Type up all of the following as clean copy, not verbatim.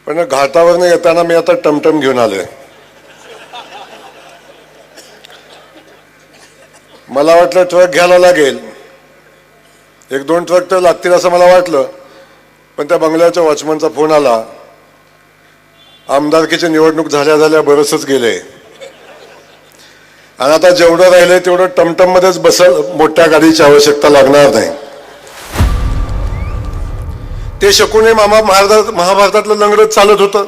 पण घाटावरनं येताना मी आता टमटम घेऊन आलोय. मला वाटलं ट्रक घ्यायला लागेल, 1-2 ट्रक तर लागतील असं मला वाटलं. पण त्या बंगल्याच्या वॉचमनचा फोन आला, आमदारकीची निवडणूक झाल्या झाल्या बरंचच गेले आणि आता जेवढं राहिलंय तेवढं टमटम मध्येच बसल, मोठ्या गाडीची आवश्यकता लागणार नाही. ते शकुने मामा महाभारतातलं लंगडत चालत होतं.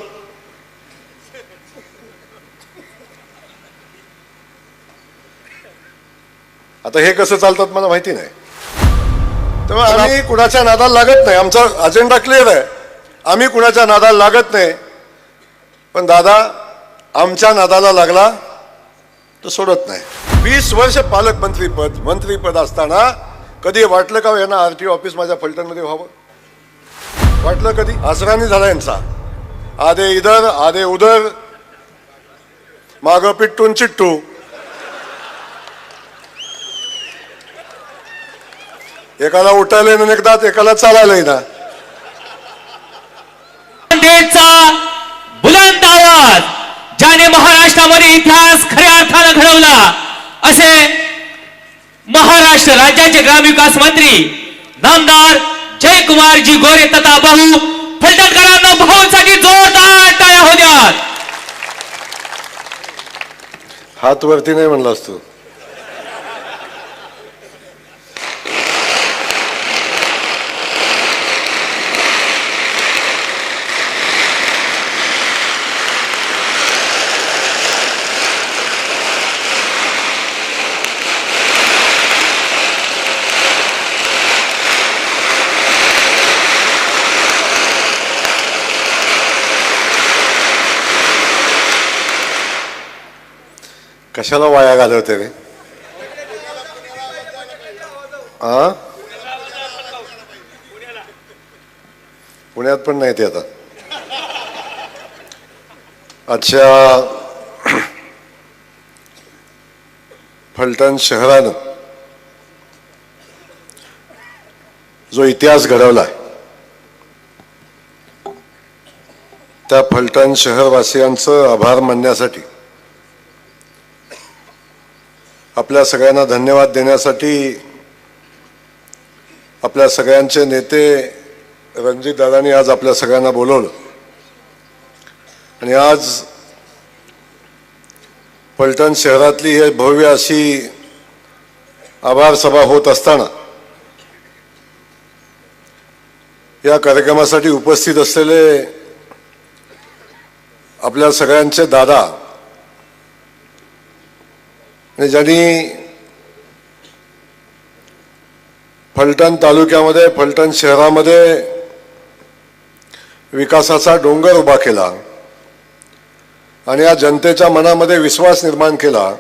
आता हे कसं चालतात मला माहिती नाही. तेव्हा आम्ही कुणाच्या नादाला लागत नाही. आमचा अजेंडा क्लिअर आहे. आम्ही कुणाच्या नादाला लागत नाही. पण दादा आमच्या नादाला लागला तर सोडत नाही. 20 वर्ष मंत्रीपद असताना कधी वाटलं का यांना आरटीओ ऑफिस माझ्या फलटणमध्ये व्हावं? वाटलं कधी? आसरानी झाला यांचा. आधे इधर आधे उधर, माग पिट्टून चिट्टू. एकाला उठायला येणं एकदाच, एकाला चालायला येणं. बुलंद आवाज ज्याने महाराष्ट्रामध्ये इतिहास खऱ्या अर्थानं घडवला असे महाराष्ट्र राज्याचे ग्रामविकास मंत्री नामदार जयकुमारजी गोरे तथा भाऊ फलटणकरांना भाऊंसाठी जोरदार टाळ्या होऊ द्या. हात वरती नाही म्हणलास तू. कशाला वाया घालवते रे? पुण्यात पण नाही ते आता. अच्छा, फलटण शहरानं जो इतिहास घडवलाय त्या फलटण शहरवासियांचं आभार मानण्यासाठी, आपल्या सगळ्यांना धन्यवाद देण्यासाठी आपल्या सगळ्यांचे नेते रणजितदादांनी आज आपल्या सगळ्यांना बोलवलं. आणि आज फलटण शहरातली हे भव्य अशी आभार सभा होत असताना या कार्यक्रमासाठी उपस्थित असलेले आपल्या सगळ्यांचे दादा, ज्यांनी फलटण तालुक्यामध्ये, फलटण शहरामध्ये विकासाचा डोंगर उभा केला आणि या जनतेच्या मनामध्ये विश्वास निर्माण केला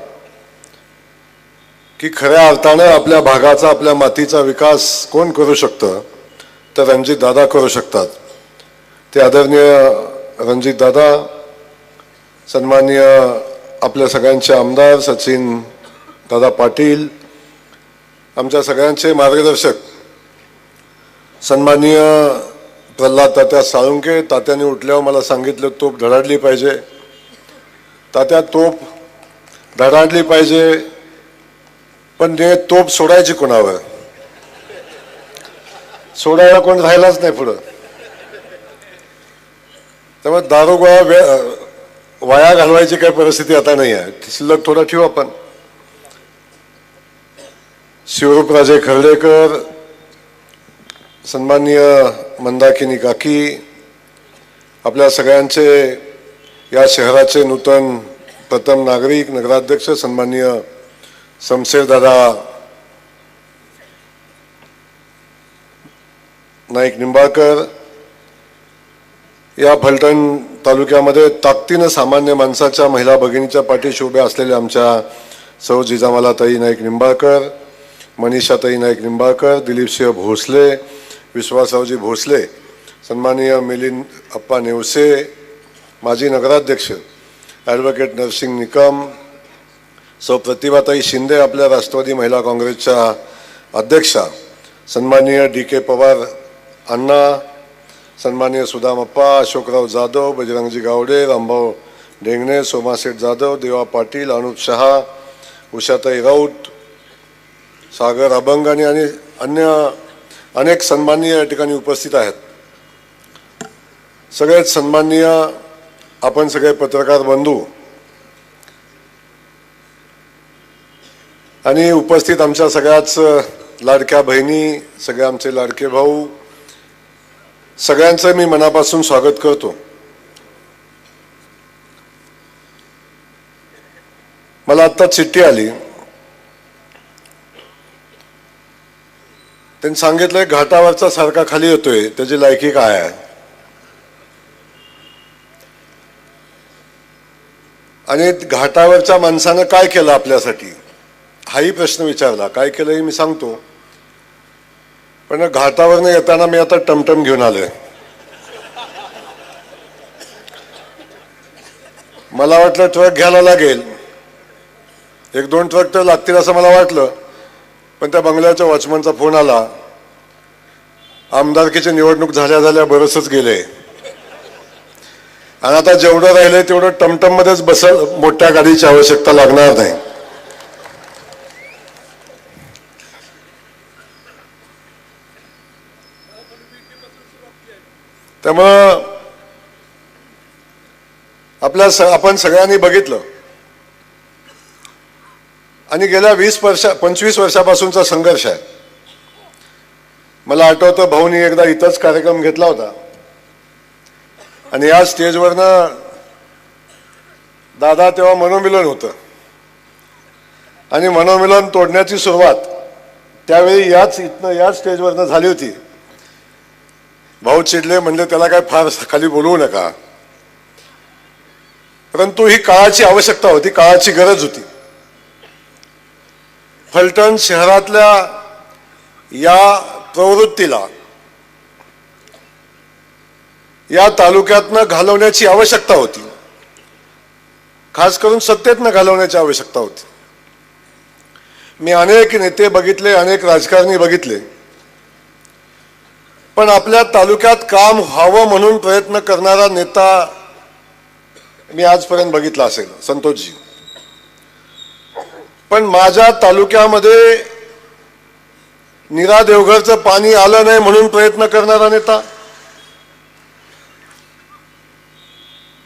की खऱ्या अर्थानं आपल्या भागाचा, आपल्या मातीचा विकास कोण करू शकतं? तर रणजितदादा करू शकतात. ते आदरणीय रणजितदादा, सन्माननीय आपल्या सगळ्यांचे आमदार सचिन दादा पाटील, आमच्या सगळ्यांचे मार्गदर्शक सन्माननीय प्रल्हाद तात्या साळुंके. तात्याने उठल्यावर मला सांगितलं तोप धडाडली पाहिजे. तात्या तोप धडाडली पाहिजे, पण ते तोप सोडायची कोणावर? सोडायला कोण राहिलाच नाही पुढं. त्यामुळे दारुगोळा वाया घालवायची काही परिस्थिती आता नाही आहे. शिल्लक थोडा ठेवू आपण. शिवरूपराजे खर्डेकर, सन्माननीय मंदाकिनी काकी, आपल्या सगळ्यांचे या शहराचे नूतन प्रथम नागरिक नगराध्यक्ष सन्माननीय शमशेरदादा नाईक निंबाळकर, या फलटण तालुक्यामध्ये ताकदीनं सामान्य माणसाच्या, महिला भगिनीच्या पाठीशी उभ्या असलेल्या आमच्या सौ जिजामालाताई नाईक निंबाळकर, मनीषाताई नाईक निंबाळकर, दिलीपसिंह भोसले, विश्वासरावजी भोसले, सन्माननीय मिलिंद अप्पा नेवसे, माजी नगराध्यक्ष ॲडव्होकेट नरसिंग निकम, सौ प्रतिभाताई शिंदे, आपल्या राष्ट्रवादी महिला काँग्रेसच्या अध्यक्षा, सन्माननीय DK पवार अण्णा, सन्माननीय सुदामप्पा, अशोकराव जाधव, बजरंगजी गावडे, रामभाऊ ढेंगणे, सोमाशेठ जाधव, देवा पाटील, अनुप शहा, उषाताई राऊत, सागर अभंग आणि अन्य अनेक सन्माननीय या ठिकाणी उपस्थित आहेत. सगळेच सन्माननीय आपण सगळे पत्रकार बंधू आणि उपस्थित आमच्या सगळ्याच लाडक्या बहिणी, सगळे आमचे लाडके भाऊ, सगळ्यांचं मी मनापासून स्वागत करतो. मला आत्ता चिठ्ठी आली, त्यांनी सांगितलंय घाटावरचा सारखा खाली येतोय, त्याची लायकी काय आहे. आणि घाटावरच्या माणसानं काय केलं आपल्यासाठी हाही प्रश्न विचारला. काय केलं हे मी सांगतो, पण घाटावरनं येताना मी आता टमटम घेऊन आलोय. मला वाटलं ट्रक घ्यायला लागेल, 1-2 ट्रक तर लागतील असं मला वाटलं, पण त्या बंगल्याच्या वॉचमनचा फोन आला, आमदारकीची निवडणूक झाल्या बरंचच गेले आणि आता जेवढं राहिलंय तेवढं टमटम मध्येच बसल, मोठ्या गाडीची आवश्यकता लागणार नाही. त्यामुळं आपण सगळ्यांनी बघितलं आणि गेल्या 25 वर्षापासूनचा संघर्ष आहे. मला आठवतं भाऊनी एकदा इथंच कार्यक्रम घेतला होता आणि या स्टेजवरनं दादा तेव्हा मनोमिलन होतं आणि मनोमिलन तोडण्याची सुरुवात त्यावेळी याच स्टेजवरनं झाली होती. भाऊ चिडले, म्हणले त्याला काय फार खाली बोलवू नका, परंतु ही काळाची आवश्यकता होती, काळाची गरज होती. फलटण शहरातल्या या प्रवृत्तीला या तालुक्यातनं घालवण्याची आवश्यकता होती, खास करून सत्तेतनं घालवण्याची आवश्यकता होती. मी अनेक नेते बघितले, अनेक राजकारणी बघितले, पण आपल्या तालुक्यात काम व्हावं म्हणून प्रयत्न करणारा नेता मी आजपर्यंत बघितला असेल, संतोषजी. पण माझ्या तालुक्यामध्ये नीरा देवघरचं पाणी आलं नाही म्हणून प्रयत्न करणारा नेता,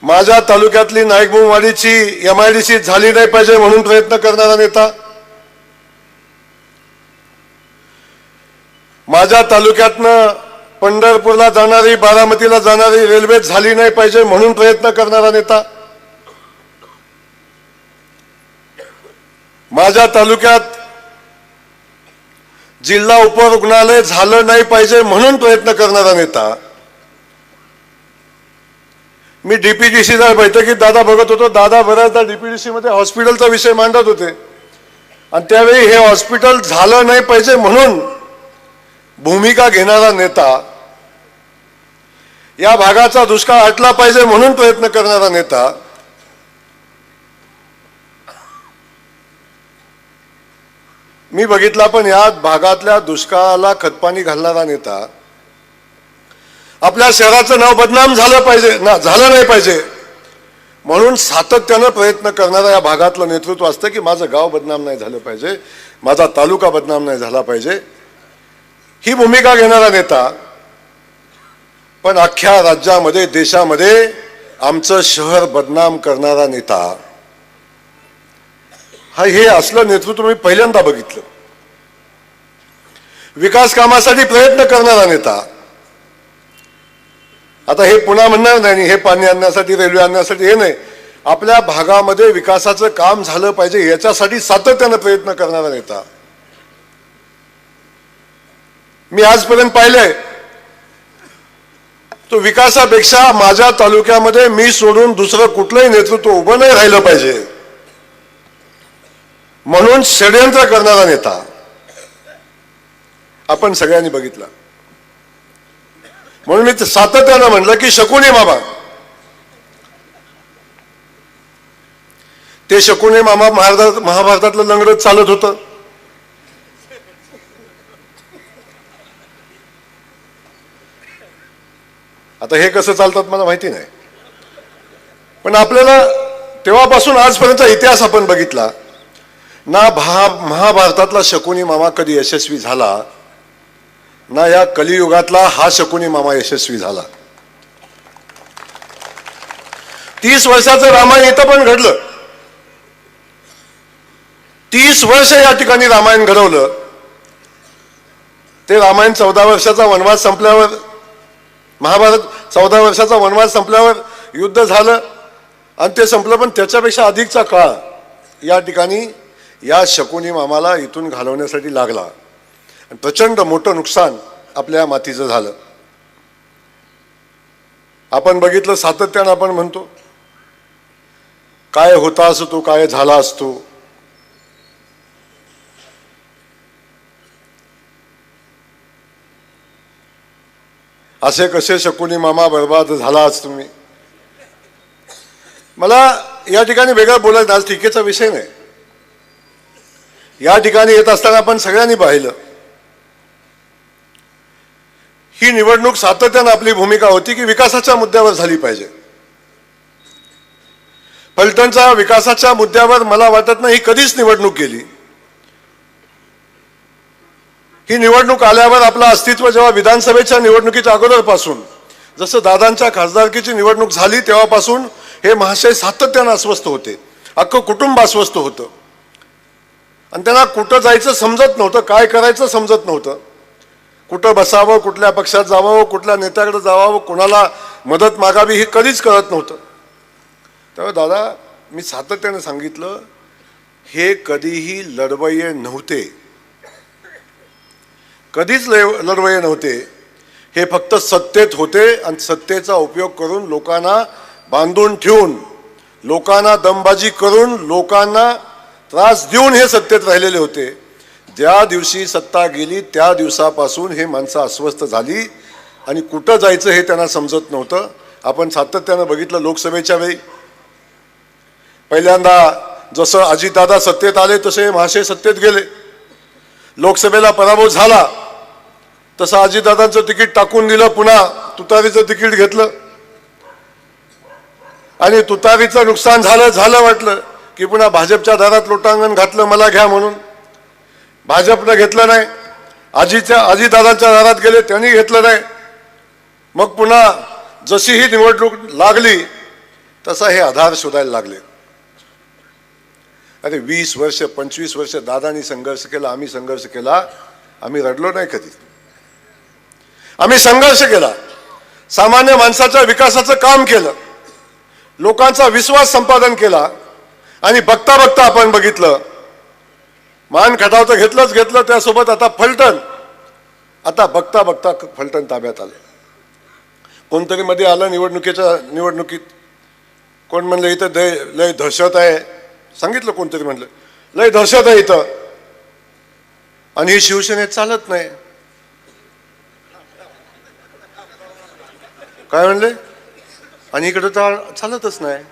माझ्या तालुक्यातली नाईकबुवाडीची MIDC झाली नाही पाहिजे म्हणून प्रयत्न करणारा नेता, माझ्या तालुक्यातनं पंढरपूरला जाणारी, बारामतीला जाणारी रेल्वे झाली नाही पाहिजे म्हणून प्रयत्न करणारा नेता, माझ्या तालुक्यात जिल्हा उपरुग्णालय झालं नाही पाहिजे म्हणून प्रयत्न करणारा नेता. मी DPDC बैठकीत दादा बघत होतो, दादा बऱ्याचदा DPDC मध्ये हॉस्पिटलचा विषय मांडत होते आणि त्यावेळी हे हॉस्पिटल झालं नाही पाहिजे म्हणून भूमिका घेणारा नेता, या भागाचा दुष्काळ हटला पाहिजे म्हणून प्रयत्न करणारा नेता, मी बघितला. पण या भागातल्या दुष्काळाला खतपाणी घालणारा नेता, आपल्या शहराचं नाव बदनाम झालं नाही पाहिजे म्हणून सातत्यानं प्रयत्न करणारा या भागातलं नेतृत्व असतं की माझं गाव बदनाम नाही झालं पाहिजे, माझा तालुका बदनाम नाही झाला पाहिजे, ही भूमिका घेणारा नेता. पण अख्ख्या राज्यामध्ये, देशामध्ये आमचं शहर बदनाम करणारा नेता, हे असलं नेतृत्व मी पहिल्यांदा बघितलं. विकास कामासाठी प्रयत्न करणारा नेता, आता हे पुन्हा म्हणणार नाही, हे पाणी आणण्यासाठी, रेल्वे आणण्यासाठी, हे नाही, आपल्या भागामध्ये विकासाचं काम झालं पाहिजे याच्यासाठी सातत्यानं प्रयत्न करणारा नेता. मी आजपर्यंत पाहिलंय तो विकासापेक्षा माझ्या तालुक्यामध्ये मी सोडून दुसरं कुठलंही नेतृत्व उभं नाही राहिलं पाहिजे म्हणून षड्यंत्र करणारा नेता आपण सगळ्यांनी बघितला. म्हणून मी सातत्यानं म्हटलं की शकुनी मामा, ते शकुनी मामा महाभारतातलं लंगडत चालत होतं. आता हे कसं चालतात मला माहिती नाही, पण आपल्याला तेव्हापासून आजपर्यंत इतिहास आपण बघितला ना, महाभारतातला शकुनी मामा कधी यशस्वी झाला ना, या कलियुगातला हा शकुनी मामा यशस्वी झाला. 30 वर्षाचं रामायण इथं पण घडलं. 30 वर्ष या ठिकाणी रामायण घडवलं. ते रामायण 14 वर्षाचा वनवास संपल्यावर, महाभारत 14 वर्षाचा वनवास संपल्यावर युद्ध झालं आणि ते संपलं. पण त्याच्यापेक्षा अधिकचा काळ या ठिकाणी या शकुनी मामाला इथून घालवण्यासाठी लागला. प्रचंड मोठं नुकसान आपल्या मातीचं झालं. आपण बघितलं, सातत्यानं आपण म्हणतो काय होता असतो, काय झाला असतो. असे कसे शकुनी मामा बर्बाद झालाच तुम्ही. मला या ठिकाणी वेगळं बोलायचं, आज टीकेचा विषय नाही. या ठिकाणी येत असताना आपण सगळ्यांनी पाहिलं, ही निवडणूक सातत्यानं आपली भूमिका होती की विकासाच्या मुद्द्यावर झाली पाहिजे. फलटणच्या विकासाच्या मुद्द्यावर मला वाटत नाही ही कधीच निवडणूक गेली. ही निवडणूक आल्यावर आपलं अस्तित्व जेव्हा विधानसभेच्या निवडणुकीच्या अगोदरपासून, जसं दादांच्या खासदारकीची निवडणूक झाली तेव्हापासून हे महाशय सातत्यानं अस्वस्थ होते. अख्खं कुटुंब अस्वस्थ होतं आणि त्यांना कुठं जायचं समजत नव्हतं, काय करायचं समजत नव्हतं. कुठं बसावं, कुठल्या पक्षात जावं, कुठल्या नेत्याकडे जावं, कोणाला मदत मागावी हे कधीच कळत नव्हतं. तेव्हा दादा, मी सातत्यानं सांगितलं, हे कधीही लढवय्ये नव्हते, कधीच लढवय्ये नव्हते. हे फक्त सत्तेत होते आणि सत्तेचा उपयोग करून लोकांना बांधून ठेवून, लोकांना दमबाजी करून, लोकांना त्रास देऊन हे सत्तेत राहिलेले होते. ज्या दिवशी सत्ता गेली त्या दिवसापासून हे माणसं अस्वस्थ झाली आणि कुठं जायचं हे त्यांना समजत नव्हतं. आपण सातत्यानं बघितलं, लोकसभेच्या वेळी पहिल्यांदा जसं अजितदादा सत्तेत आले तसे महाशय सत्तेत गेले. लोकसभेला पराभव झाला तसं अजितदादांचं तिकीट टाकून दिलं, पुन्हा तुतारीचं तिकीट घेतलं आणि तुतारीचं नुकसान झालं वाटलं की पुन्हा भाजपच्या दारात लोटांगण घातलं, मला घ्या म्हणून. भाजपनं घेतलं नाही. अजितदादांच्या दारात गेले, त्यांनी घेतलं नाही. मग पुन्हा जशी ही निवडणूक लागली तसा हे आधार शोधायला लागले. अरे 20 वर्ष 25 वर्ष दादांनी संघर्ष केला, आम्ही संघर्ष केला, आम्ही रडलो नाही कधी. आम्ही संघर्ष केला, सामान्य माणसाच्या विकासाचं काम केलं, लोकांचा विश्वास संपादन केला आणि बघता बघता आपण बघितलं, मान खटाव तर घेतलं, त्यासोबत आता फलटण, आता बघता बघता फलटण ताब्यात आलं. कोणतरी मध्ये आलं निवडणुकीत, कोण म्हणलं इथं लय दहशत आहे, सांगितलं कोणतरी म्हणलं लय दहशत आहे इथं आणि ही शिवसेनेत चालत नाही. काय म्हणले? आणि इकडं तर चालतच नाही.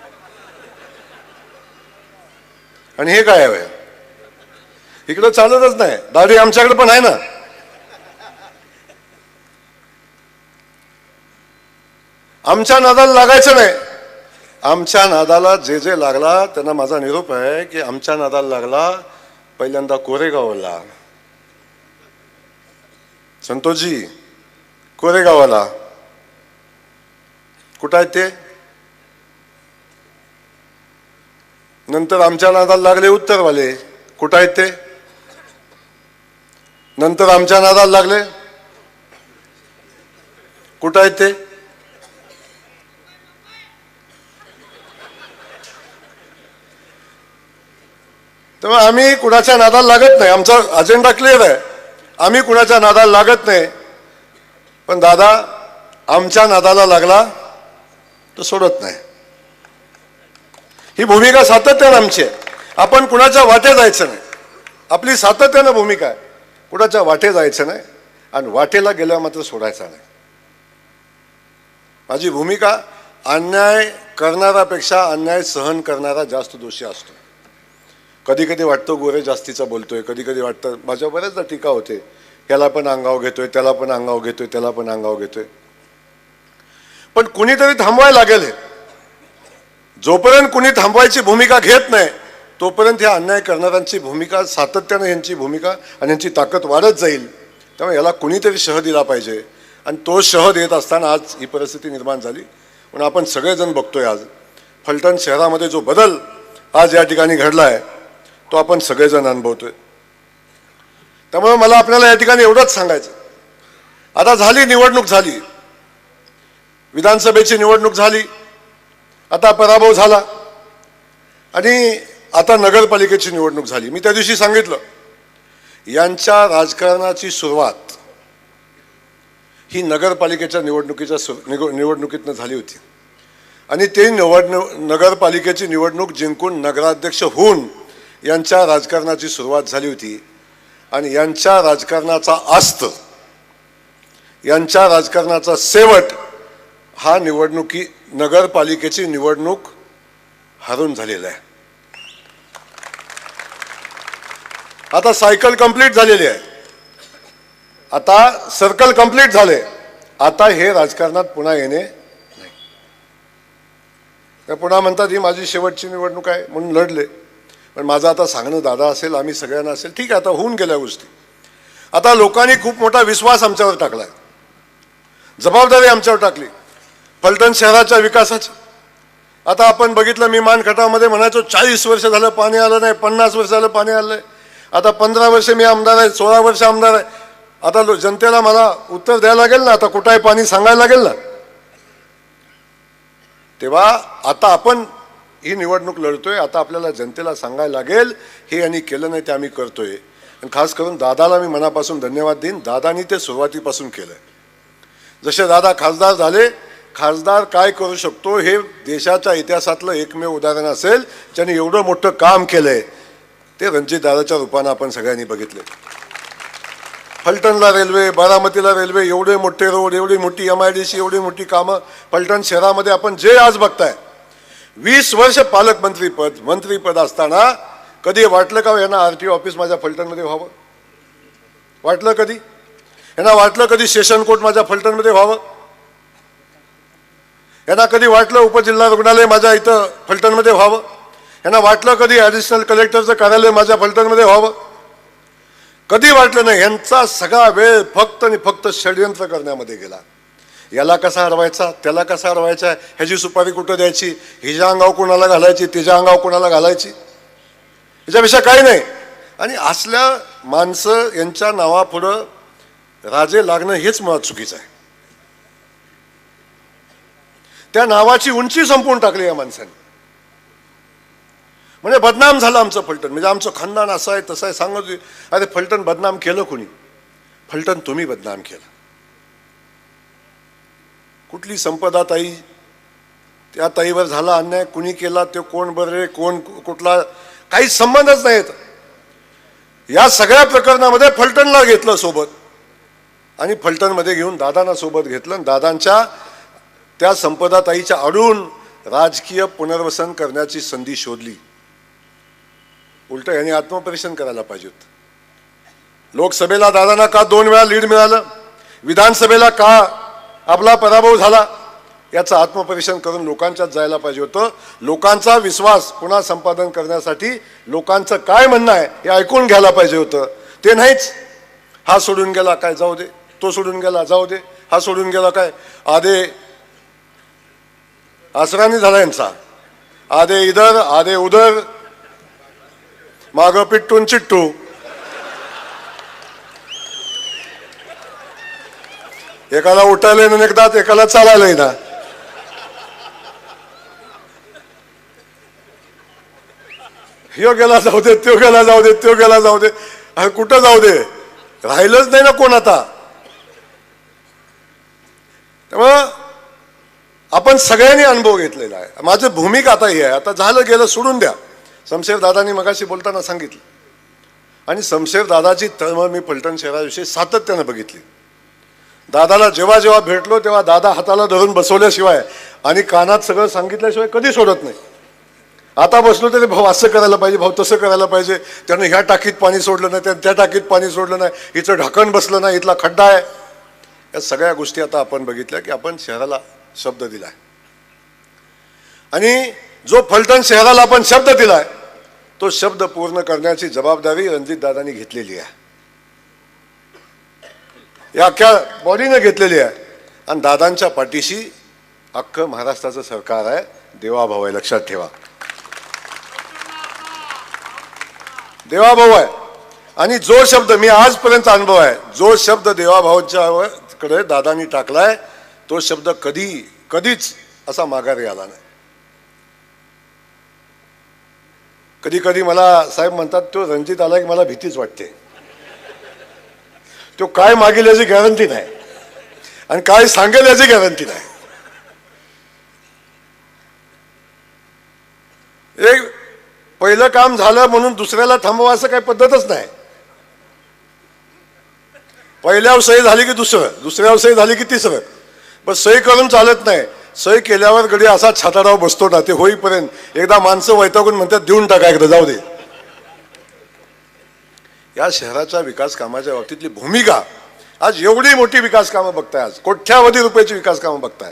आणि हे काय आहे, इकडं चालतच नाही. दाढी आमच्याकडे पण आहे ना. आमच्या नादाला लागायचं नाही. आमच्या नादाला जे जे लागला त्यांना माझा निरोप आहे की आमच्या नादाला लागला पहिल्यांदा कोरेगावला, संतोषजी कोरेगावला. कुठं आहेत ते? नंतर आमच्या नादाला लागले उत्तरवाले. कुठं आहेत ते? नंतर आमच्या नादाला लागले. कुठं आहेत ते? तेव्हा आम्ही कुणाच्या नादाला लागत नाही. आमचा अजेंडा क्लिअर आहे. आम्ही कुणाच्या नादाला लागत नाही. पण दादा आमच्या नादाला लागला तर सोडत नाही. ही भूमिका सातत्यानं आमची आहे. आपण कुणाच्या वाटे जायचं नाही. आपली सातत्यानं भूमिका आहे, कुणाच्या वाटे जायचं नाही आणि वाटेला गेल्यावर मात्र सोडायचा नाही. माझी भूमिका, अन्याय करणारापेक्षा अन्याय सहन करणारा जास्त दोषी असतो. कधी कधी वाटतं गोरे जास्तीचा बोलतोय, कधी कधी वाटतं, माझ्या बऱ्याचदा टीका होते, याला पण अंगाव घेतोय, त्याला पण अंगाव घेतोय, त्याला पण अंगाव घेतोय. पण कुणीतरी थांबवायला लागेल हे. जोपर्यंत कुणी थांबवायची भूमिका घेत नाही तोपर्यंत ह्या अन्याय करणाऱ्यांची भूमिका सातत्याने यांची भूमिका आणि यांची ताकद वाढत जाईल. त्यामुळे याला कुणीतरी शह दिला पाहिजे आणि तो शह देत असताना आज ही परिस्थिती निर्माण झाली. पण आपण सगळेजण बघतोय आज फलटण शहरामध्ये जो बदल आज या ठिकाणी घडला आहे तो आपण सगळेजण अनुभवतोय. त्यामुळे मला आपल्याला या ठिकाणी एवढंच सांगायचं, आता झाली निवडणूक, झाली विधानसभेची निवडणूक झाली, आता पराभव झाला आणि आता नगरपालिकेची निवडणूक झाली. मी त्या दिवशी सांगितलं यांच्या राजकारणाची सुरुवात ही नगरपालिकेच्या निवडणुकीतनं झाली होती आणि ते नगरपालिकेची निवडणूक जिंकून नगराध्यक्ष होऊन यांच्या राजकारणाची सुरुवात झाली होती. आणि यांच्या राजकारणाचा आस्त, यांच्या राजकारणाचा शेवट हा नगरपालिकेची निवडणूक हरून झालेला आहे. आता सायकल कंप्लीट झालेली आहे, आता सर्कल कंप्लीट झाले, आता हे राजकारणात पुन्हा येणे नाही. पुन्हा म्हणतात ही माझी शेवटची निवडणूक आहे म्हणून लढले. पण माझं आता सांगणं दादा असेल, आम्ही सगळ्यांना असेल, ठीक आहे आता होऊन गेल्या गोष्टी. आता लोकांनी खूप मोठा विश्वास आमच्यावर टाकलाय, जबाबदारी आमच्यावर टाकली फलटण शहराच्या विकासाची. आता आपण बघितलं, मी मानखटावमध्ये म्हणायचो 40 वर्ष झालं पाणी आलं नाही, 50 वर्ष झालं पाणी आलं नाही. आता 15 वर्ष मी आमदार आहे, 16 वर्ष आमदार आहे. आता जनतेला मला उत्तर द्यायला लागेल ना, आता कुठं आहे पाणी सांगायला लागेल ना. तेव्हा आता आपण ही निवडणूक लढतोय, आता आपल्याला जनतेला सांगायला लागेल हे यांनी केलं नाही ते आम्ही करतोय. आणि खास करून दादाला मी मनापासून धन्यवाद देईन, दादानी ते सुरुवातीपासून केलंय. जसे दादा खासदार झाले, खासदार काय करू शकतो हे देशाच्या इतिहासातलं एकमेव उदाहरण असेल ज्यांनी एवढं मोठं काम केलंय ते रणजितदादाच्या रूपानं आपण सगळ्यांनी बघितले. फलटणला रेल्वे, बारामतीला रेल्वे, एवढे मोठे रोड, एवढी मोठी MIDC, एवढी मोठी कामं फलटण शहरामध्ये आपण जे आज बघताय. 20 वर्ष मंत्रीपद असताना कधी वाटलं का यांना RTO ऑफिस माझ्या फलटणमध्ये व्हावं? वाटलं कधी? यांना वाटलं कधी सेशन कोर्ट माझ्या फलटणमध्ये व्हावं? यांना कधी वाटलं उपजिल्हा रुग्णालय माझ्या इथं फलटणमध्ये व्हावं? यांना वाटलं कधी ॲडिशनल कलेक्टरचं कार्यालय माझ्या फलटणमध्ये व्हावं? कधी वाटलं नाही. यांचा सगळा वेळ फक्त आणि फक्त षडयंत्र करण्यामध्ये गेला. याला कसा हरवायचा, त्याला कसा हरवायचा, ह्याची सुपारी कुठं द्यायची, हिच्या अंगावर कोणाला घालायची, तिच्या अंगावर कोणाला घालायची, ह्याच्यापेक्षा काही नाही. आणि असल्या माणसं यांच्या नावापुढं राजे लागणं हेच मुळात चुकीचं आहे. त्या नावाची उंची संपवून टाकली या माणसाने. म्हणजे बदनाम झालं आमचं फलटण, म्हणजे आमचं खानदान असं आहे तसं आहे सांगत. अरे फलटण बदनाम केलं कोणी? फलटण तुम्ही बदनाम केलं. कुठली संपदा ताई, त्या ताईवर झाला अन्याय, कुणी केला, ते कोण बरे, कोण कुठला, काही संबंधच नाहीत. या सगळ्या प्रकरणामध्ये फलटणला घेतलं सोबत आणि फलटणमध्ये घेऊन दादांना सोबत घेतलं. दादांच्या त्या संपदा ताईच्या आडून राजकीय पुनर्वसन करण्याची संधी शोधली. उलट यांनी आत्मपरीक्षण करायला पाहिजे होतं. लोकसभेला दादांना का 2 वेळा लीड मिळालं, विधानसभेला का आपला पराभव झाला, याचं आत्मपरीक्षण करून लोकांच्यात जायला पाहिजे होतं. लोकांचा विश्वास पुन्हा संपादन करण्यासाठी लोकांचं काय म्हणणं आहे हे ऐकून घ्यायला पाहिजे होतं. ते नाहीच. हा सोडून गेला काय जाऊ दे, तो सोडून गेला जाऊ दे, हा सोडून गेला काय, आधे आसरानी झाला यांचा, आधे इधर आधे उधर, मागं पिट्टून चिट्टू. एकाला उठायला येणं एकदाच, एकाला चालायला येणं. ह्यो गेला जाऊ दे, त्यो गेला जाऊ दे, त्यो गेला जाऊ दे, कुठं जाऊ दे, राहिलंच नाही ना कोण आता. त्यामुळं आपण सगळ्यांनी अनुभव घेतलेला आहे. माझी भूमिका आता ही आहे, आता झालं गेलं सोडून द्या. शमशेर दादांनी मगाशी बोलताना सांगितलं आणि शमशेर दादाची तळमळ मी फलटण शहराविषयी सातत्यानं बघितली. दादाला जेव्हा जेव्हा भेटलो तेव्हा दादा हाताला धरून बसवल्याशिवाय आणि कानात सगळं सांगितल्याशिवाय कधी सोडत नाही. आता बसलो तरी भाऊ असं करायला पाहिजे, भाऊ तसं करायला पाहिजे, त्यानं ह्या टाकीत पाणी सोडलं नाही, त्या टाकीत पाणी सोडलं नाही, हिचं ढाकण बसलं नाही, इथला खड्डा आहे. या सगळ्या गोष्टी आता आपण बघितल्या की आपण शहराला शब्द दिलाय आणि जो फलटण शहराला आपण शब्द दिलाय तो शब्द पूर्ण करण्याची जबाबदारी रणजितदादांनी घेतलेली आहे, या अख्ख्या बॉडीने घेतलेली आहे आणि दादांच्या पाठीशी अख्खं महाराष्ट्राचं सरकार आहे, देवाभाऊ आहे, लक्षात ठेवा. देवाभाऊ आहे आणि जो शब्द मी आजपर्यंत अनुभव आहे, जो शब्द देवाभाऊच्या कडे दादांनी टाकलाय तो शब्द कधीच असा माघारी आला नाही. कधी कधी मला साहेब म्हणतात तो रणजित आला की मला भीतीच वाटते, तो काय मागेल याची गॅरंटी नाही आणि काय सांगेल याची गॅरंटी नाही. एक पहिलं काम झालं म्हणून दुसऱ्याला थांबवा असं काही पद्धतच नाही. पहिल्यावर सही झाली की दुसऱ्यावर सही झाली की तिसरं, पण सही करून चालत नाही. सही केल्यावर गडी असा छाताडाव बसतो ना, ते होईपर्यंत एकदा माणसं वैतागून म्हणतात देऊन टाका एकदा जाऊ दे. या शहराच्या विकास कामाच्या बाबतीतली भूमिका, आज एवढी मोठी विकास कामं बघताय, आज कोट्यावधी रुपयाची विकास कामं बघताय.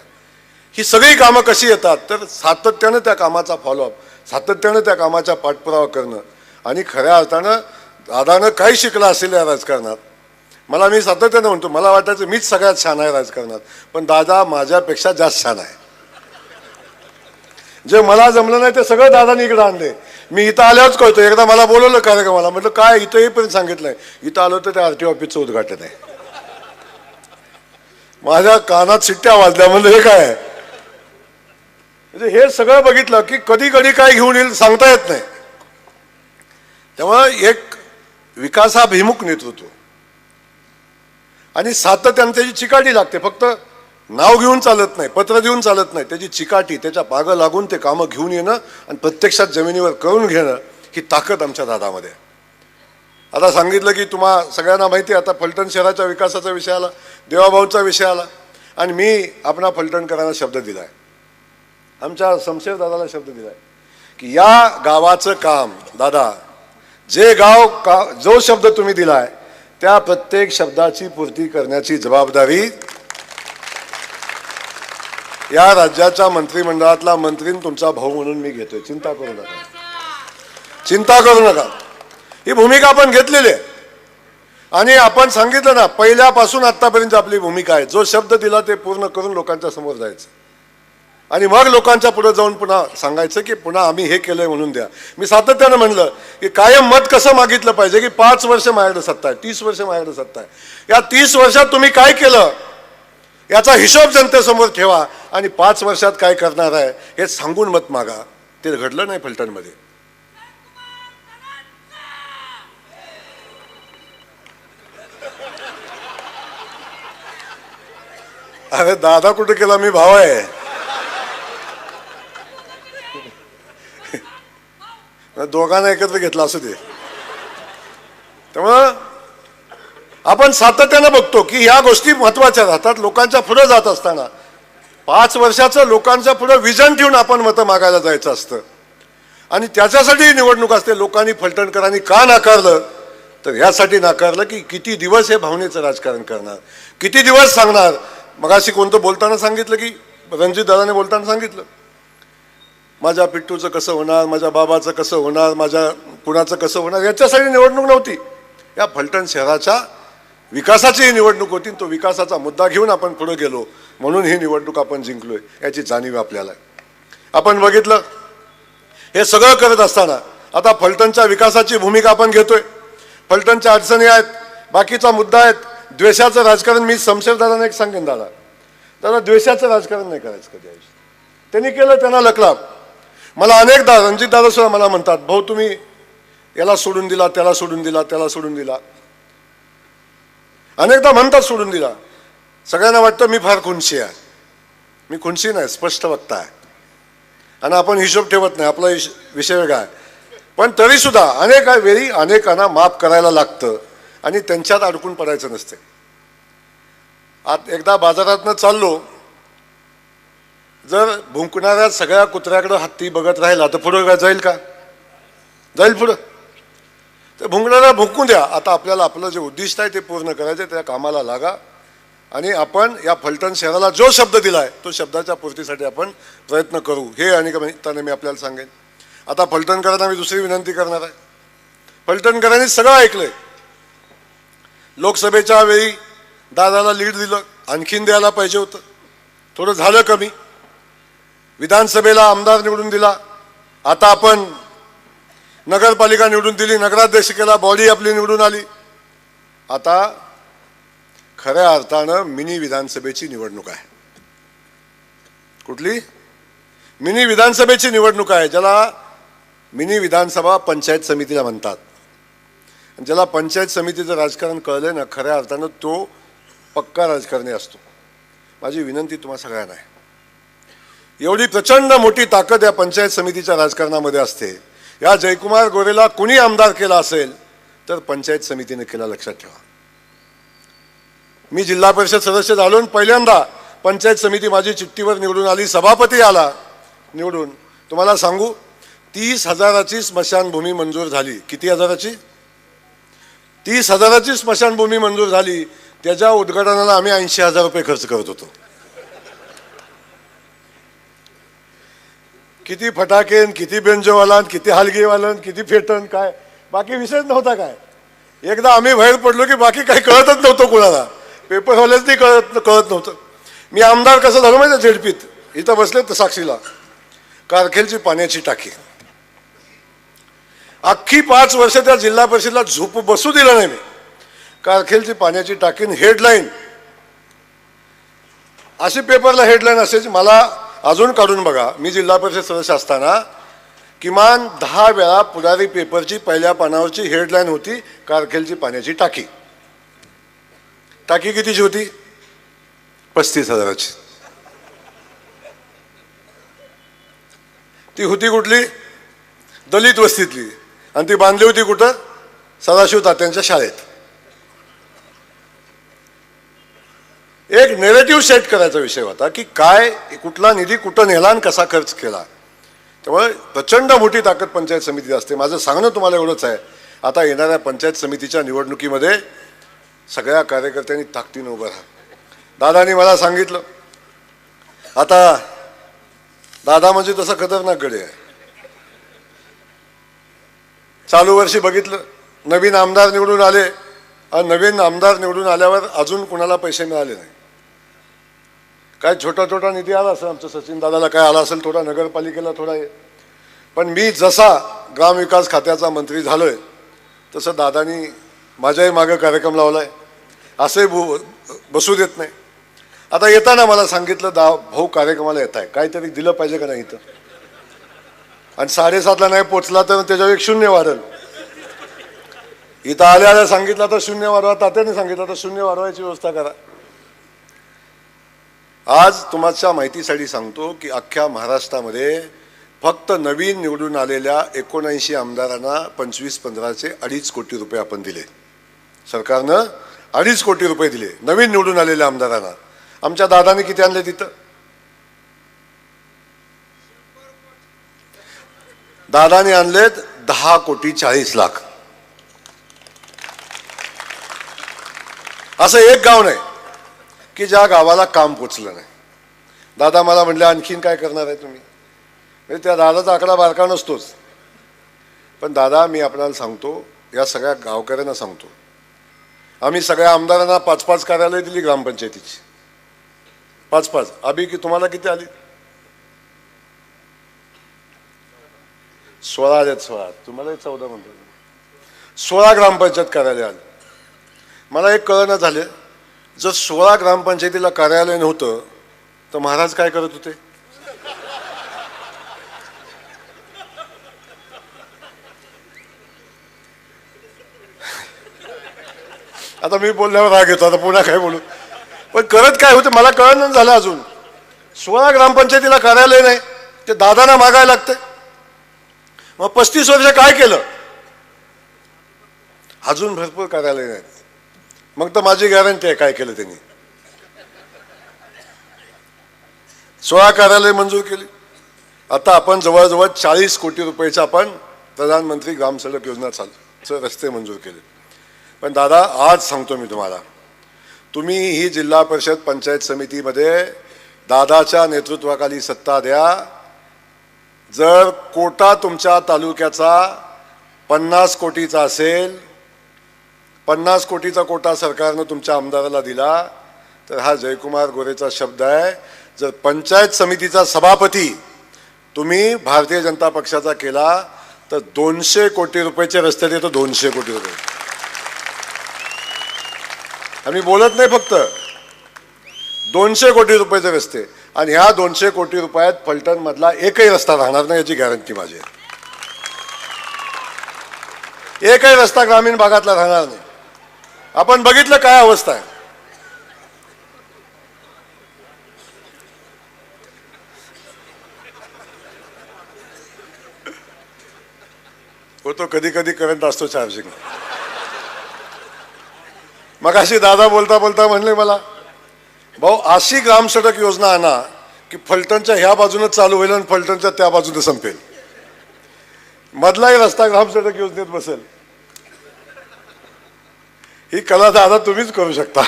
ही सगळी कामं कशी येतात तर सातत्यानं त्या कामाचा फॉलोअप, सातत्यानं त्या कामाचा पाठपुरावा करणं आणि खऱ्या अर्थानं दादानं काही शिकलं असेल या राजकारणात. मी सातत्यानं म्हणतो, मला वाटायचं मीच सगळ्यात छान आहे राजकारणात, पण दादा माझ्यापेक्षा जास्त छान आहे. जे मला जमलं नाही ते सगळं दादानी इकडे आणले. मी इथं आल्यावरच कळतो, एकदा मला बोलवलं कार्यक्रमाला, म्हटलं काय इथं येईपर्यंत सांगितलंय, इथं आलो तर त्या RTO ऑफिसचं उद्घाटन आहे. माझ्या कानात शिट्ट्या वाजल्या, म्हणजे हे काय आहे. म्हणजे हे सगळं बघितलं की कधी कधी काय घेऊन येईल सांगता येत नाही. त्यामुळे एक विकासाभिमुख नेतृत्व आणि सातत्याने त्याची चिकाटी लागते. फक्त नाव घेऊन चालत नाही, पत्र देऊन चालत नाही, त्याची चिकाटी, त्याच्या मागं लागून ते कामं घेऊन येणं आणि प्रत्यक्षात जमिनीवर करून घेणं ही ताकद आमच्या दादामध्ये. आता सांगितलं की तुम्हा सगळ्यांना माहिती आहे, आता फलटण शहराच्या विकासाचा विषय आला, देवाभाऊचा विषय आला आणि मी आपणा फलटणकरांना शब्द दिलाय, आमच्या शमशेर दादाला शब्द दिलाय की या गावाचं काम दादा, जे जो शब्द तुम्ही दिलाय त्या प्रत्येक शब्दाची पूर्ती करण्याची जबाबदारी या राज्याच्या मंत्रिमंडळातला मंत्री तुमचा भाऊ म्हणून मी घेतोय. चिंता करू नका, चिंता करू नका. ही भूमिका आपण घेतलेली आहे आणि आपण सांगितलं ना, पहिल्यापासून आतापर्यंत आपली भूमिका आहे, जो शब्द दिला ते पूर्ण करून लोकांच्या समोर जायचं आणि मग लोकांच्या पुढे जाऊन पुन्हा सांगायचं की पुन्हा आम्ही हे केलंय म्हणून द्या. मी सातत्यानं म्हणलं की कायम मत कसं मागितलं पाहिजे की 5 वर्ष माझ्याकडे सत्ता आहे, 30 वर्ष माझ्याकडे सत्ता आहे, या 30 वर्षात तुम्ही काय केलं याचा हिशोब जनतेसमोर ठेवा आणि 5 वर्षात काय करणार आहे हे सांगून मत मागा. ते घडलं नाही फलटणमध्ये. अरे दादा कुठे केला, मी भाव आहे. दोघांना एकत्र घेतला असू दे. त्यामुळं आपण सातत्यानं बघतो की ह्या गोष्टी महत्वाच्या राहतात. लोकांच्या पुढे जात असताना 5 वर्षाचं लोकांच्या पुढे विजन ठेवून आपण मतं मागायला जायचं असतं आणि त्याच्यासाठी निवडणूक असते. लोकांनी फलटणकरांनी का नाकारलं तर ह्यासाठी नाकारलं की किती दिवस हे भावनेचं राजकारण करणार, किती दिवस सांगणार. मगाशी कोणतं बोलताना सांगितलं की रणजितदादाने बोलताना सांगितलं माझ्या पिट्टूचं कसं होणार, माझ्या बाबाचं कसं होणार, माझ्या कुणाचं कसं होणार. याच्यासाठी निवडणूक नव्हती, या फलटण शहराच्या विकासाची निवडणूक होती. तो विकासाचा मुद्दा घेऊन आपण पुढे गेलो म्हणून ही निवडणूक आपण जिंकलोय याची जाणीव आपल्याला. आपण बघितलं हे सगळं करत असताना आता फलटणच्या विकासाची भूमिका आपण घेतोय. फलटणच्या अडचणी आहेत, बाकीचा मुद्दा आहेत, द्वेषाचं राजकारण. मी शमशेरदादांना एक सांगेन, दादा द्वेषाचं राजकारण नाही करायचं कधी आयुष्यात. त्यांनी केलं, त्यांना लकला. मला अनेकदा रणजितदादा सुद्धा मला म्हणतात भाऊ तुम्ही याला सोडून दिला, त्याला सोडून दिला, त्याला सोडून दिला. अनेकदा म्हणतात सोडून दिला. सगळ्यांना वाटतं मी फार खुनशी आहे. मी खुनशी नाही, स्पष्ट वक्ता आहे आणि आपण हिशोब ठेवत नाही, आपला विषय वेगळा आहे. पण तरी सुद्धा अनेक वेळी अनेकांना माफ करायला लागतं आणि त्यांच्यात अडकून पडायचं नसते. एकदा बाजारातनं चाललो, जर भुंकणाऱ्या सगळ्या कुत्र्याकडे हत्ती बघत राहिला तर पुढे काय जाईल का? जाईल पुढं? तर भुंकणाऱ्या भुंकू द्या. आता आपल्याला आपलं जे उद्दिष्ट आहे ते पूर्ण करायचं, त्या कामाला लागा आणि आपण या फलटण शहराला जो शब्द दिला आहे तो शब्दाच्या पूर्तीसाठी आपण प्रयत्न करू, हे आणि त्याने मी आपल्याला सांगेन. आता फलटणकरांना मी दुसरी विनंती करणार आहे. फलटणकरांनी सगळं ऐकलंय. लोकसभेच्या वेळी दादाला लीड दिलं, आणखीन द्यायला पाहिजे होतं, थोडं झालं कमी. विधानसभेला आमदार निवडून दिला, आता आपण नगरपालिका निवडून दिली, नगराध्यक्ष केला, बॉडी आपली निवडून आली. आता खऱ्या अर्थानं मिनी विधानसभेची निवडणूक आहे. कुठली? मिनी विधानसभेची निवडणूक आहे, ज्याला मिनी विधानसभा पंचायत समितीला म्हणतात. ज्याला पंचायत समितीचं राजकारण कळलंय ना, खऱ्या अर्थानं तो पक्का राजकारणी असतो. माझी विनंती तुम्हा सगळ्यांना आहे, एवढी प्रचंड मोठी ताकद या पंचायत समितीच्या राजकारणामध्ये असते. या जयकुमार गोरेला कुणी आमदार केला असेल तर पंचायत समितीने केला, लक्षात ठेवा. मी जिल्हा परिषद सदस्य झालो, पहिल्यांदा पंचायत समिती माझी चिठ्ठीवर निवडून आली, सभापती आला निवडून. तुम्हाला सांगू, 30,000ची स्मशानभूमी मंजूर झाली. किती हजाराची? 30,000ची स्मशानभूमी मंजूर झाली. त्याच्या उद्घाटनाला आम्ही 80,000 रुपये खर्च करत होतो. किती फटाकेन, किती बेंजोवालन, किती हलगीवालन, किती फेटन, काय बाकी विषयच नव्हता. काय एकदा आम्ही बाहेर पडलो की बाकी काही कळतच नव्हतं कुणाला, पेपरवाल्याच नाही कळत नव्हतं. मी आमदार कसं झालो माहिती आहे? झेडपीत इथं बसले तर साक्षीला कारखेलची पाण्याची टाकी. अख्खी 5 वर्ष त्या जिल्हा परिषदेला झोप बसू दिलं नाही मी. कारखेलची पाण्याची टाकी हेडलाईन, अशी पेपरला हेडलाईन असायची. मला अजून काढून बघा, मी जिल्हा परिषद सदस्य असताना किमान 10 वेळा पुढारी पेपरची पहिल्या पानावरची हेडलाईन होती कारखेलची पाण्याची टाकी. टाकी कितीची होती? 35,000ची. ती होती कुठली? दलित वस्तीतली. आणि ती बांधली होती कुठं? सदाशिव तात्यांच्या शाळेत. एक नेरेटिव्ह सेट करायचा विषय होता की काय, कुठला निधी कुठं नेला आणि कसा खर्च केला. त्यामुळे प्रचंड मोठी ताकद पंचायत समितीत असते. माझं सांगणं तुम्हाला एवढंच आहे, आता येणाऱ्या पंचायत समितीच्या निवडणुकीमध्ये सगळ्या कार्यकर्त्यांनी ताकदीनं उभं राहा. दादानी मला सांगितलं, आता दादा म्हणजे तसा खतरनाक गडी आहे. चालू वर्षी बघितलं, नवीन आमदार निवडून आले आणि नवीन आमदार निवडून आल्यावर अजून कुणाला पैसे मिळाले नाही. काय छोटा छोटा निधी आला असेल, आमचं सचिन दादाला काय आला असेल, थोडा नगरपालिकेला थोडा. पण मी जसा ग्रामविकास खात्याचा मंत्री झालोय तसं दादानी माझ्याही मागं कार्यक्रम लावलाय, असे बसू देत नाही. आता येताना मला सांगितलं, भाऊ कार्यक्रमाला येत आहे, काहीतरी दिलं पाहिजे का नाही इथं. आणि 7:30ला नाही पोचला तर त्याच्यावर 1 शून्य वाढेल. इथं आल्या सांगितलं तर 0 वाढवा, तात्याने सांगितलं तर 0 वाढवायची व्यवस्था करा. आज तुम्हाला माहितीसाठी सांगतो की अख्ख्या महाराष्ट्रामध्ये फक्त नवीन निवडून आलेल्या 79 आमदारांना 25-15चे 2.5 कोटी रुपये आपण दिले. सरकारनं 2.5 कोटी रुपये दिले नवीन निवडून आलेल्या आमदारांना. आमच्या दादाने किती आणले तिथं? दादाने आणलेत 10,40,00,000. असं एक गाव नाही की ज्या गावाला काम पोचलं नाही. दादा मला म्हणले, आणखीन काय करणार आहे तुम्ही? म्हणजे त्या दादाचा आकडा बारका नसतोच. पण दादा, मी आपल्याला सांगतो, या सगळ्या गावकऱ्यांना सांगतो, आम्ही सगळ्या आमदारांना 5-5 कार्यालय दिली ग्रामपंचायतीची. 5-5. अभि की तुम्हाला किती आली? 16 आहेत. 16. तुम्हाला 14 म्हणतो. 16 ग्रामपंचायत कार्यालय आले. मला एक कळना झाले, जर 16 ग्रामपंचायतीला कार्यालय नव्हतं तर महाराज काय करत होते? आता मी बोलल्यावर राग येतो, आता पुन्हा काय बोलू. पण करत काय होते मला कळलं झालं. अजून 16 ग्रामपंचायतीला कार्यालय नाही, ते दादांना मागायला लागते. मग 35 वर्ष काय केलं? अजून भरपूर कार्यालय नाहीत. मग तर माझी गॅरंटी आहे काय केलं त्यांनी. 16 कार्यालय मंजूर केली. आता आपण जवळजवळ 40 कोटी रुपयाचं आपण प्रधानमंत्री ग्राम सडक योजना रस्ते मंजूर केले. पण दादा, आज सांगतो मी तुम्हाला, तुम्ही ही जिल्हा परिषद पंचायत समितीमध्ये दादाच्या नेतृत्वाखाली सत्ता द्या. जर कोटा तुमच्या तालुक्याचा 50 कोटीचा असेल, 50 कोटीचा कोटा सरकारनं तुमच्या आमदाराला दिला, तर हा जयकुमार गोरेचा शब्द आहे, जर पंचायत समितीचा सभापती तुम्ही भारतीय जनता पक्षाचा केला तर 200 कोटी रुपयाचे रस्ते देतो. 200 कोटी रुपये. आम्ही बोलत नाही, फक्त 200 कोटी रुपयाचे रस्ते. आणि ह्या 200 कोटी रुपयात फलटण मधला एकही रस्ता राहणार नाही याची गॅरंटी माझी आहे. एकही रस्ता ग्रामीण भागातला राहणार नाही. आपण बघितलं काय अवस्था आहे. तो कधी कधी करंट असतो चार्जिंग. मग अशी दादा बोलता बोलता म्हणले मला, भाऊ अशी ग्रामसडक योजना आणा की फलटणच्या ह्या बाजूने चालू होईल आणि फलटणच्या त्या बाजूने संपेल. मधलाही रस्ता ग्रामसडक योजनेत बसेल. ही कला दादा तुम्हीच करू शकता,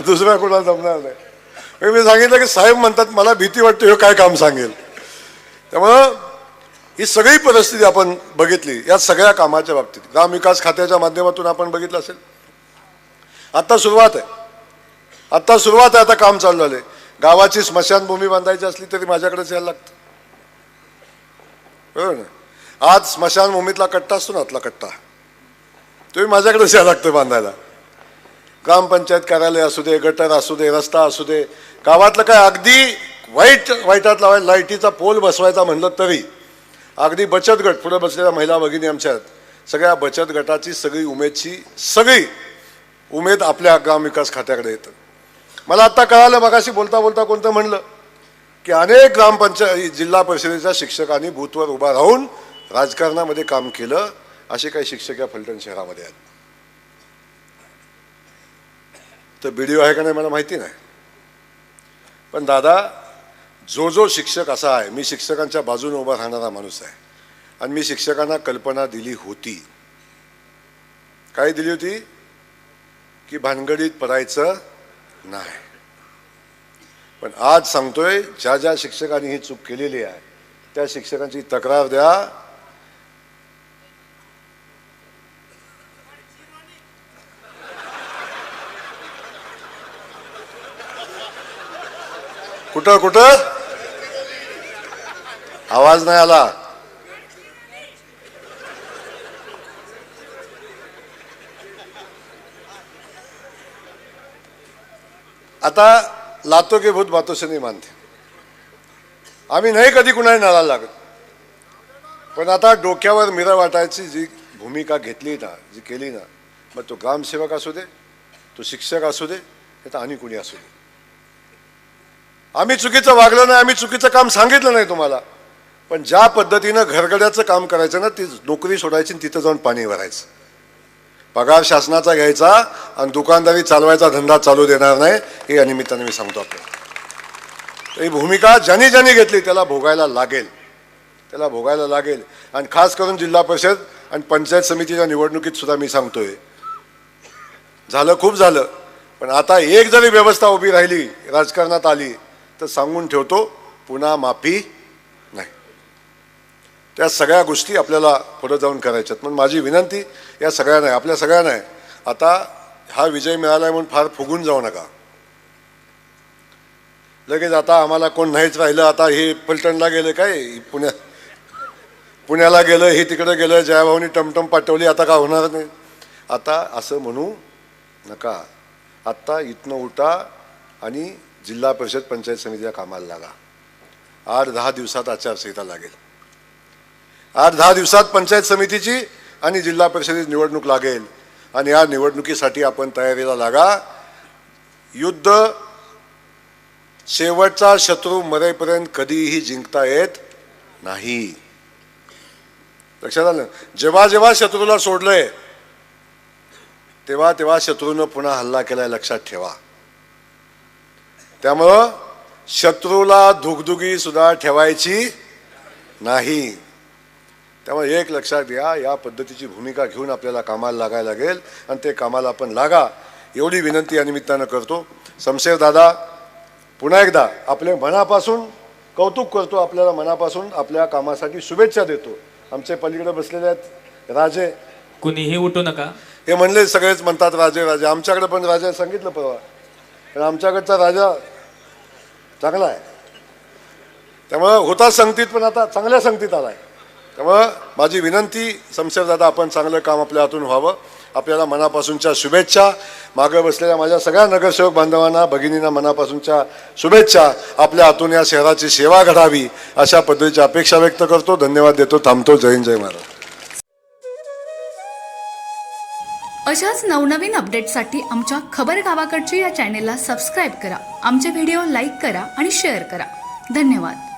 दुसऱ्या कोणाला जमणार नाही. मी सांगितलं की साहेब म्हणतात मला भीती वाटते हे काय काम सांगेल. त्यामुळं ही सगळी परिस्थिती आपण बघितली या सगळ्या कामाच्या बाबतीत. ग्रामविकास खात्याच्या माध्यमातून आपण बघितलं असेल. आता सुरुवात आहे, आता काम चालू झालंय. गावाची स्मशानभूमी बांधायची असली तरी माझ्याकडेच यायला लागतं, बरोबर ना. आज स्मशानभूमीतला कट्टा असतो ना, आतला कट्टा, तुम्ही माझ्याकडेच यायला लागतं बांधायला. ग्रामपंचायत कार्यालय असू दे, गटर असू दे, रस्ता असू दे, गावातलं काय अगदी वाईटात लावायला लाईटीचा पोल बसवायचा म्हणलं तरी अगदी बचत गट, पुढे बसलेल्या महिला भगिनी आमच्यात, सगळ्या बचत गटाची सगळी उमेद आपल्या ग्रामविकास खात्याकडे येतं. मला आता कळालं, मगाशी बोलता बोलता कोणतं म्हणलं की अनेक ग्रामपंचायत जिल्हा परिषदेच्या शिक्षकांनी बूथवर उभा राहून राजकारणामध्ये काम केलं. असे काही शिक्षक या फलटण शहरामध्ये आहेत. तर व्हिडिओ आहे का नाही मला माहिती नाही, पण दादा जो शिक्षक असा आहे, मी शिक्षकांच्या बाजूने उभा राहणारा माणूस आहे आणि मी शिक्षकांना कल्पना दिली होती. काय दिली होती की भानगडीत पडायचं नाही. पण आज सांगतोय, ज्या शिक्षकांनी ही चूक केलेली आहे त्या शिक्षकांची तक्रार द्या. कुठं आवाज नाही आला. आता लातो के भूत बातों से नहीं मानते. आम्ही नाही कधी कुणाला नाळाला लागत, पण आता डोक्यावर मिरं वाटायची जी भूमिका घेतली ना, जी केली ना, मग तो ग्रामसेवक असू दे, तो शिक्षक असू दे, तर आणि कुणी असू दे. आम्ही चुकीचं वागलं नाही, आम्ही चुकीचं काम सांगितलं नाही तुम्हाला, पण ज्या पद्धतीनं घरगड्याचं काम करायचं ना, ती नोकरी सोडायची आणि तिथं जाऊन पाणी भरायचं. पगार शासनाचा घ्यायचा आणि दुकानदारी चालवायचा धंदा चालू देणार नाही, हे या निमित्ताने मी सांगतो आपल्याला. ही भूमिका ज्यांनी घेतली त्याला भोगायला लागेल. आणि खास करून जिल्हा परिषद आणि पंचायत समितीच्या निवडणुकीत सुद्धा मी सांगतोय, झालं खूप झालं, पण आता एक जरी व्यवस्था उभी राहिली, राजकारणात आली, तर सांगून ठेवतो, पुन्हा माफी नाही. त्या सगळ्या गोष्टी आपल्याला पुढे जाऊन करायच्यात. पण माझी विनंती या सगळ्यांना आहे, आपल्या सगळ्यांना आहे, आता हा विजय मिळाला म्हणून फार फुगून जाऊ नका. लगेच आता आम्हाला कोण नाहीच राहिलं, आता हे फलटणला गेलं, काय पुण्याला गेलं, हे तिकडे गेलं, जयाभाऊनी टमटम पाठवली, आता का होणार नाही. आता असं म्हणू नका. आत्ता इथनं उठा आणि जिल्हा परिषद पंचायत समितीच्या कामाला लागा. 8-10 दिवसात आचारसंहिता लागेल. 8-10 दिवसात पंचायत समितीची आणि जिल्हा परिषदेची निवडणूक लागेल. आणि या निवडणुकीसाठी आपण तयारीला लागा. युद्ध शेवटचा शत्रू मरेपर्यंत कधीही जिंकता येत नाही. लक्षात आलं. जेव्हा शत्रूला सोडलंय तेव्हा शत्रूनं पुन्हा हल्ला केलाय, लक्षात ठेवा. त्यामुळं शत्रूला धुगधुगी सुद्धा ठेवायची नाही. त्यामुळे एक लक्षात घ्या, या पद्धतीची भूमिका घेऊन आपल्याला कामाला लागायला लागेल आणि ते कामाला आपण लागा. एवढी विनंती या निमित्तानं करतो. शमशेर दादा पुन्हा एकदा आपल्या मनापासून कौतुक करतो, आपल्याला मनापासून आपल्या कामासाठी शुभेच्छा देतो. आमचे पलीकडे बसलेले आहेत राजे, कुणीही उठू नका. हे म्हणले सगळेच म्हणतात राजे राजे, आमच्याकडे पण राजा सांगितलं परवा, पण आमच्याकडचा राजा चांगला आहे. त्यामुळं होता संगतीत पण आता चांगल्या संगतीत आलाय. त्यामुळं माझी विनंती शमशेर दादा आपण चांगलं काम आपल्या हातून व्हावं. आपल्याला मनापासूनच्या शुभेच्छा. मागे बसलेल्या माझ्या सगळ्या नगरसेवक बांधवांना भगिनींना मनापासूनच्या शुभेच्छा. आपल्या हातून या शहराची सेवा घडावी अशा पद्धतीची अपेक्षा व्यक्त करतो. धन्यवाद देतो. थांबतो. जय हिंद, जय महाराज. अशाच नवनवीन अपडेटसाठी आमच्या खबर गावाकडची या चॅनेलला सबस्क्राईब करा. आमचे व्हिडिओ लाईक करा आणि शेअर करा. धन्यवाद.